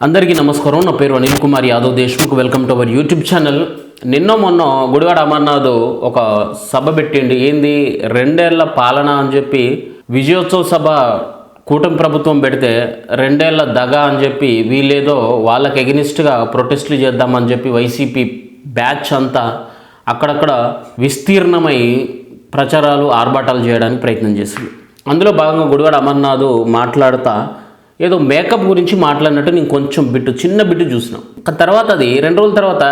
అందరికీ నమస్కారం. నా పేరు Anil Kumar Yadav Deshmukh. Welcome to our YouTube channel. మొన్న గుడివాడ అమర్నాథ్ ఒక సభ పెట్టిండి. ఏంది 2 ఏళ్ల పాలన అని చెప్పి విజయోత్సవ సభ కూటమి ప్రభుత్వం పెడితే 2 ఏళ్ల దగా అని చెప్పి వీళ్ళేదో వాళ్ళకి ఎగనిస్ట్గా ప్రొటెస్టులు చేద్దామని చెప్పి వైసీపీ బ్యాచ్ అంతా అక్కడక్కడ విస్తీర్ణమై ప్రచారాలు ఆర్భాటాలు చేయడానికి ప్రయత్నం చేసింది. అందులో భాగంగా గుడివాడ అమర్నాథ్ మాట్లాడుతా ఏదో మేకప్ గురించి మాట్లాడినట్టు నేను కొంచెం చిన్న బిట్టు చూసినాం. తర్వాత అది 2 రోజుల తర్వాత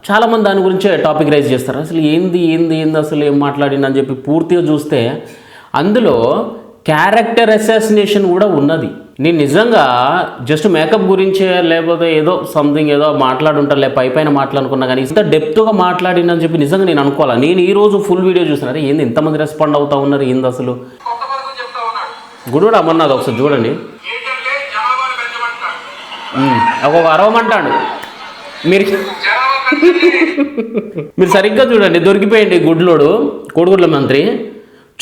చాలామంది దాని గురించే టాపిక్ రైజ్ చేస్తారు. అసలు ఏంది అసలు ఏం మాట్లాడిందని చెప్పి పూర్తిగా చూస్తే అందులో క్యారెక్టర్ అసాసినేషన్ కూడా ఉన్నది. నేను నిజంగా జస్ట్ మేకప్ గురించే లేకపోతే ఏదో సంథింగ్ ఏదో మాట్లాడుంటారులే పైన మాట్లాడుకున్నా కానీ ఇంత డెప్త్గా మాట్లాడిందని చెప్పి నిజంగా నేను అనుకోవాలి. నేను ఈరోజు ఫుల్ వీడియో చూసినా ఏంది ఇంతమంది రెస్పాండ్ అవుతా ఉన్నారు ఏంది అసలు. గుడివాడ అమర్నాథ్ ఒకసారి చూడండి. ఒక అరవమంటాడు. మీరు సరిగ్గా చూడండి, దొరికిపోయింది గుడ్లోడు కోడిగుడ్ల మంత్రి.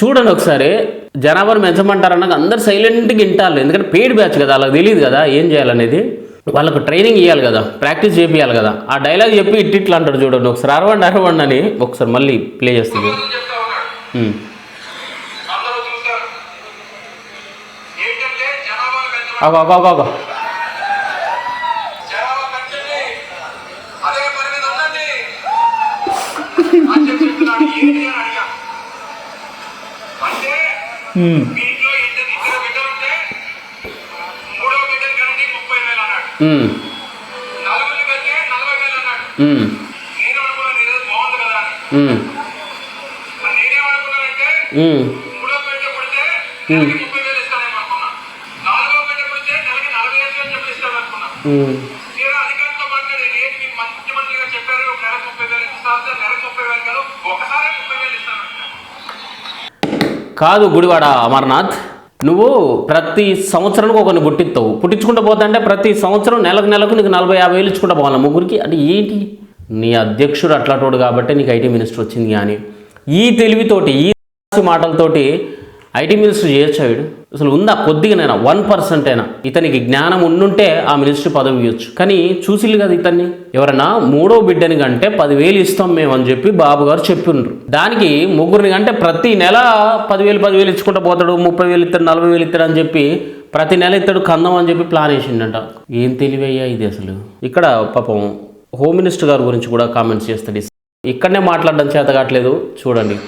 చూడండి ఒకసారి, జనాభాను పెంచమంటారన్నాక అందరు సైలెంట్గా వింటారు. ఎందుకంటే పెయిడ్ బ్యాచ్ కదా, వాళ్ళకి తెలియదు కదా ఏం చేయాలనేది. వాళ్ళకు ట్రైనింగ్ ఇవ్వాలి కదా, ప్రాక్టీస్ చేపియాలి కదా. ఆ డైలాగ్ చెప్పి ఇట్లా అంటాడు చూడండి. ఒకసారి అరవండి అని ఒకసారి మళ్ళీ ప్లే చేస్తుంది. అగో కాదు గుడివాడ అమర్నాథ్, నువ్వు ప్రతి సంవత్సరానికి ఒకరిని పుట్టించుకుంటూ పోతా అంటే ప్రతి సంవత్సరం నెలకు నీకు 40-50 వేలు ఇచ్చుకుంటూ పోవాలి ముగ్గురికి. అంటే ఏంటి నీ అధ్యక్షుడు అట్లాంటోడు కాబట్టి నీకు ఐటీ మినిస్టర్ వచ్చింది. కానీ ఈ తెలివితోటి ఈ మాటలతోటి ఐటీ మినిస్టర్ చేయొచ్చా? వీడు అసలు ఉందా కొద్దిగానైనా 1% అయినా ఇతనికి జ్ఞానం ఉండుంటే ఆ మినిస్టర్ పదవి ఇవ్వచ్చు. కానీ చూసిల్లు కదా ఇతన్ని. ఎవరన్నా 3వ బిడ్డని కంటే 10,000 ఇస్తాం మేము అని చెప్పి బాబు గారు చెప్పిండ్రు. దానికి ముగ్గురిని కంటే ప్రతి నెల 10,000 ఇచ్చుకుంటూ పోతాడు, 30,000 ఇస్తాడు, 40,000 ఇస్తాడు అని చెప్పి ప్రతి నెల ఇస్తాడు కందం అని చెప్పి ప్లాన్ వేసిండంట. ఏం తెలివయ్యా ఇది అసలు. ఇక్కడ పాపం హోమ్ మినిస్టర్ గారి గురించి కూడా కామెంట్స్ చేస్తాడు. ఇక్కడనే మాట్లాడడం చేత కావట్లేదు చూడండి.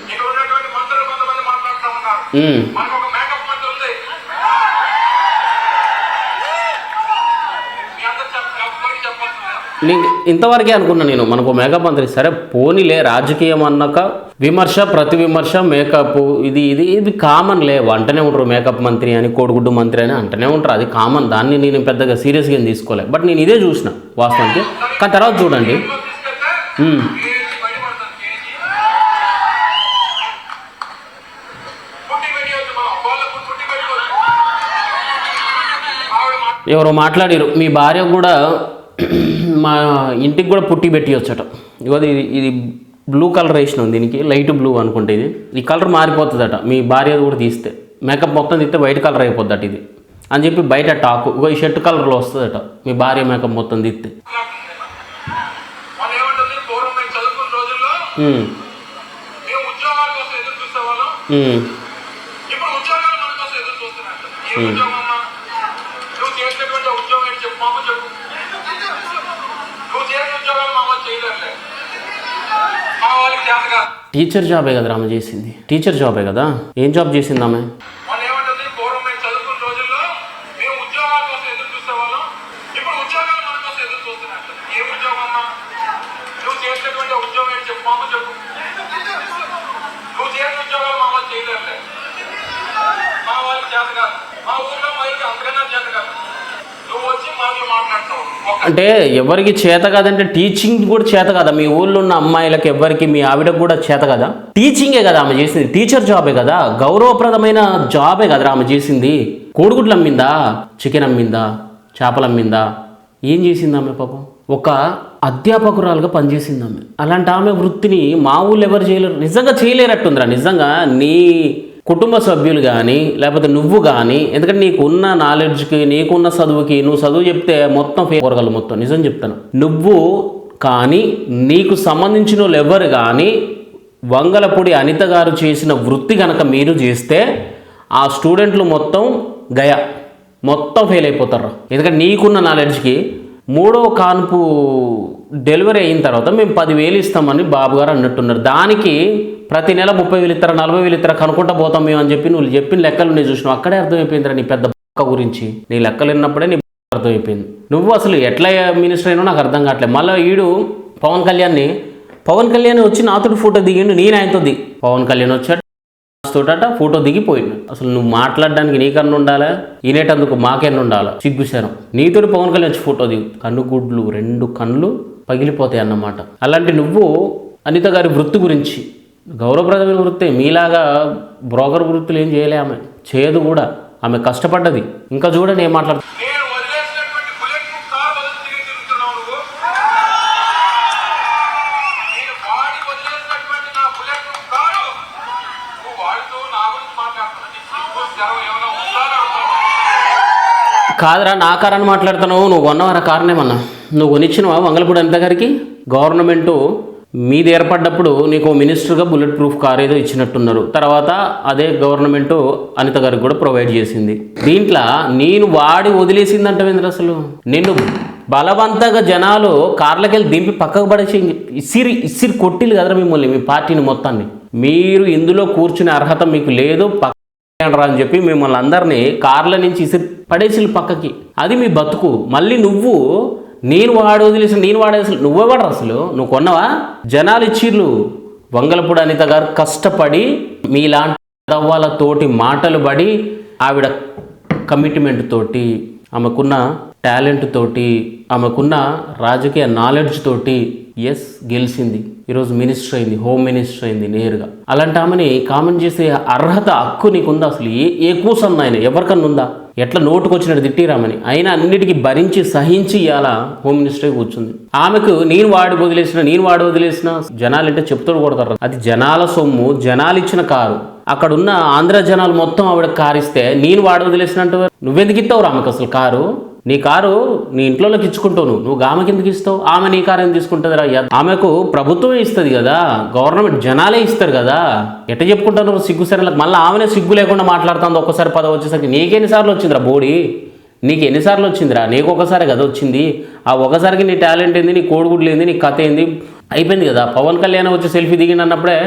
ఇంతవరకే అనుకున్నా నేను, మనకు మేకప్ మంత్రి. సరే పోనీలే, రాజకీయం అన్నాక విమర్శ ప్రతి విమర్శ మేకప్ ఇది కామన్లే. అంటనే ఉంటారు మేకప్ మంత్రి అని, కోడిగుడ్డు మంత్రి అని అంటనే ఉంటారు. అది కామన్. దాన్ని నేను పెద్దగా సీరియస్గా ఏం తీసుకోలే. బట్ నేను ఇదే చూసిన వాస్తవానికి. కానీ తర్వాత చూడండి, ఎవరో మాట్లాడారు మీ భార్య కూడా మా ఇంటికి కూడా పుట్టి పెట్టి వచ్చట. ఇగోది ఇది బ్లూ కలర్ వేసినాం, దీనికి లైట్ బ్లూ అనుకుంటే ఈ కలర్ మారిపోతుందట. మీ భార్య కూడా తీస్తే మేకప్ మొత్తం తీస్తే వైట్ కలర్ అయిపోద్దట ఇది అని చెప్పి బయట టాకు. ఇగో ఈ షర్ట్ కలర్లో వస్తుందట మీ భార్య మేకప్ మొత్తం తీస్తే. టీచర్ జాబే కదా ఆమె చేసింది. టీచర్ జాబే కదా. ఏం జాబ్ చేసింది ఆమె? అంటే ఎవరికి చేత కాదంటే టీచింగ్ కూడా చేత కదా. మీ ఊళ్ళో ఉన్న అమ్మాయిలకు ఎవరికి, మీ ఆవిడకు కూడా చేత కదా. టీచింగే కదా ఆమె చేసింది. టీచర్ జాబే కదా, గౌరవప్రదమైన జాబే కదా ఆమె చేసింది. కోడిగుడ్లు అమ్మిందా, చికెన్ అమ్మిందా, చేపలు అమ్మిందా, ఏం చేసింది ఆమె? పాపం ఒక అధ్యాపకురాలుగా పనిచేసింది ఆమె. అలాంటి ఆమె వృత్తిని మా ఊళ్ళో ఎవరు చేయలేరు. నిజంగా చేయలేరట్టుందిరా. నిజంగా కుటుంబ సభ్యులు కానీ లేకపోతే నువ్వు కానీ, ఎందుకంటే నీకున్న నాలెడ్జ్కి నీకున్న చదువుకి నువ్వు చదువు చెప్తే మొత్తం పోరగలరు మొత్తం, నిజం చెప్తాను. నువ్వు కానీ నీకు సంబంధించిన వాళ్ళు ఎవరు కానీ వంగలపూడి అనిత గారు చేసిన వృత్తి కనుక మీరు చేస్తే ఆ స్టూడెంట్లు మొత్తం మొత్తం ఫెయిల్ అయిపోతారు. ఎందుకంటే నీకున్న నాలెడ్జ్కి 3వ కాన్పు డెలివరీ అయిన తర్వాత మేము 10,000 ఇస్తామని బాబు గారు అన్నట్టున్నారు. దానికి ప్రతి నెల 30,000 ఇస్తారా 40,000 ఇస్తారా కనుక్కుంటా పోతాం మేము అని చెప్పి నువ్వు చెప్పిన లెక్కలు నేను చూసినావు. అక్కడే అర్థమైపోయిందిరా నీ పెద్ద బక్క గురించి. నీ లెక్కలు విన్నప్పుడే నీ అర్థమైపోయింది. నువ్వు అసలు ఎట్లా మినిస్టర్ అయినా నాకు అర్థం కావట్లేదు. మళ్ళీ ఈడు పవన్ కళ్యాణ్ వచ్చి నాతోటి ఫోటో దిగిండు, నేను ఆయనతో పవన్ కళ్యాణ్ వచ్చాడు తోటట ఫోటో దిగిపోయిండు. అసలు నువ్వు మాట్లాడడానికి నీకన్నా ఉండాలా, వినేటందుకు మాకెన్న ఉండాలా? సిగ్గుశారం. నీతోటి పవన్ కళ్యాణ్ వచ్చి ఫోటో దిగు, కన్నుగుడ్లు 2 కళ్ళు పగిలిపోతాయి అన్నమాట. అలాంటి నువ్వు అనిత గారి వృత్తి గురించి, గౌరవప్రదమైన వృత్తి, మీలాగా బ్రోకర్ వృత్తులు ఏం చేయలే ఆమె, చేయదు కూడా. ఆమె కష్టపడ్డది. ఇంకా చూడండి ఏం మాట్లాడుతుంది. కాదురా, నా కారాన్ని మాట్లాడుతున్నావు. నువ్వు కొన్నవారా కారణమన్నా? నువ్వు కొనిచ్చినవా వంగలపూడి అనిత గారికి? గవర్నమెంటు మీది ఏర్పడ్డప్పుడు నీకు మినిస్టర్గా బుల్లెట్ ప్రూఫ్ కార్ ఏదో ఇచ్చినట్టున్నారు. తర్వాత అదే గవర్నమెంటు అనిత గారికి కూడా ప్రొవైడ్ చేసింది. దీంట్లో నేను వాడి వదిలేసిందంటే అసలు నిన్ను బలవంతంగా జనాలు కార్లకి వెళ్ళి దింపి పక్కకు పడేసి ఇసిరి కొట్టిలు కదరా మిమ్మల్ని, మీ పార్టీని మొత్తాన్ని. మీరు ఇందులో కూర్చునే అర్హత మీకు లేదు, రా అని చెప్పి మిమ్మల్ని అందరినీ కార్ల నుంచి ఇసిరి పడేసి పక్కకి. అది మీ బతుకు. మళ్ళీ నువ్వు నేను వాడేసి నువ్వెవడరు అసలు? నువ్వు కొన్నవా? జనాలు ఇచ్చిర్లు. వంగలపూడి అనిత గారు కష్టపడి మీలాంటి వాళ్ళతోటి మాటలు పడి, ఆవిడ కమిట్మెంట్ తోటి, ఆమెకున్న టాలెంట్ తోటి, ఆమెకున్న రాజకీయ నాలెడ్జ్ తోటి గెలిచింది. ఈరోజు మినిస్టర్ అయింది, హోమ్ మినిస్టర్ అయింది నేరుగా. అలాంటి ఆమెని కామెంట్ చేసే అర్హత, హక్కు నీకుందా అసలు? ఏ కూసన్న ఆయన ఎవరికన్నా ఉందా? ఎట్లా నోటుకొచ్చినట్టు తిట్టిరామని. అయినా అన్నిటికీ భరించి సహించి ఇవాళ హోమ్ మినిస్టర్ కూర్చుంది. ఆమెకు నేను వాడి వదిలేసిన జనాలంటే చెప్తూ కొడతారు. అది జనాల సొమ్ము, జనాలు ఇచ్చిన కారు. అక్కడున్న ఆంధ్ర జనాలు మొత్తం ఆవిడ కారు ఇస్తే నేను వాడి వదిలేసినట్టు నువ్వెందుకు ఇస్తావు ఆమెకు అసలు కారు? నీ కారు నీ ఇంట్లోకి ఇచ్చుకుంటావు, నువ్వు ఆమెకి ఎందుకు ఇస్తావు? ఆమె నీ కారు ఎందుకు తీసుకుంటుంది రా? ఆమెకు ప్రభుత్వమే ఇస్తుంది కదా, గవర్నమెంట్ జనాలే ఇస్తారు కదా. ఎట్ట చెప్పుకుంటాను సిగ్గు సరేలకు? మళ్ళీ ఆమెనే సిగ్గు లేకుండా మాట్లాడుతుంది. ఒక్కసారి పదవి వచ్చేసరికి నీకెన్నిసార్లు వచ్చిందిరా బోడి? నీకు ఎన్నిసార్లు వచ్చిందిరా? నీకు ఒకసారి కదా వచ్చింది. ఆ ఒకసారికి నీ టాలెంట్ ఏంది, నీ కోడిగుడ్లు ఏంది, నీ కథ ఏంది అయిపోయింది కదా. పవన్ కళ్యాణ్ వచ్చి సెల్ఫీ దిగింది అన్నప్పుడే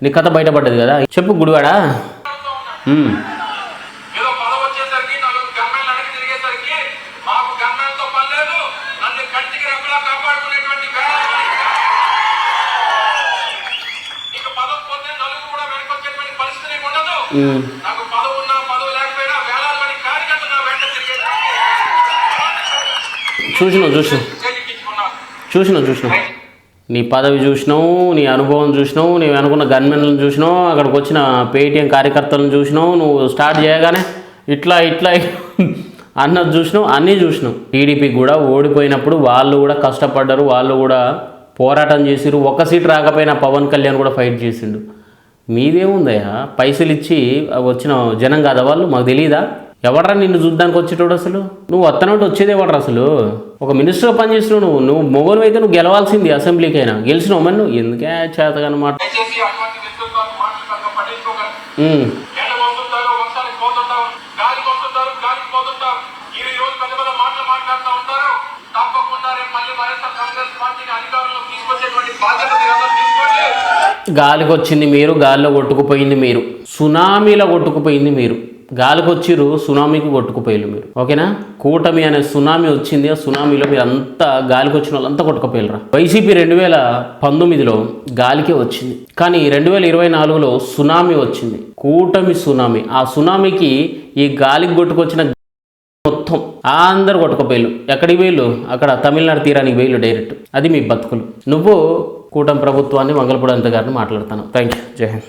నీ కథ బయటపడ్డది కదా. చెప్పు గుడివాడా. చూసినావు నీ పదవి చూసినావు, నీ అనుభవం చూసినావు, నీవు అనుకున్న గన్మెన్లను చూసినావు, అక్కడికి వచ్చిన పేటీఎం కార్యకర్తలను చూసినావు. నువ్వు స్టార్ట్ చేయగానే ఇట్లా అన్నది చూసినావు, అన్నీ చూసినావు. టీడీపీకి కూడా ఓడిపోయినప్పుడు వాళ్ళు కూడా కష్టపడ్డారు, వాళ్ళు కూడా పోరాటం చేసిరు. 1 సీట్ రాకపోయినా పవన్ కళ్యాణ్ కూడా ఫైట్ చేసిండు. మీదేముందయ్యా? పైసలు ఇచ్చి వచ్చిన జనం కాదా వాళ్ళు? మాకు తెలియదా? ఎవడరా నిన్ను చూడ్డానికి వచ్చేటోడు అసలు? నువ్వు వత్తనంటే వచ్చేది ఎవడరా అసలు? ఒక మినిస్టర్గా పనిచేస్తున్నావు నువ్వు మొగలు అయితే నువ్వు గెలవాల్సింది. అసెంబ్లీకి అయినా గెలిచినావు. మరి నువ్వు ఎందుకే చేతగానమాట? గాలికి వచ్చింది మీరు, గాలిలో కొట్టుకుపోయింది మీరు, సునామీలో కొట్టుకుపోయింది మీరు. గాలికి వచ్చిర్రు, సునామీకి కొట్టుకుపోయారు మీరు. ఓకేనా? కూటమి అనే సునామీ వచ్చింది. ఆ సునామీలో మీరు అంతా గాలికి వచ్చిన వాళ్ళంతా కొట్టుకుపోయారా. వైసీపీ 2019లో గాలికే వచ్చింది, కానీ 2024లో సునామీ వచ్చింది, కూటమి సునామీ. ఆ సునామీకి ఈ గాలికి కొట్టుకొచ్చిన మొత్తం అందరు కొట్టుకుపోయారు. ఎక్కడికి పోయిలు? అక్కడ తమిళనాడు తీరానికి పోయిలు డైరెక్ట్. అది మీ బతుకులు. నువ్వు కూటమి ప్రభుత్వాన్ని వంగలపూడి అనిత గారిని మాట్లాడతాను. Thank you. జై హింద్.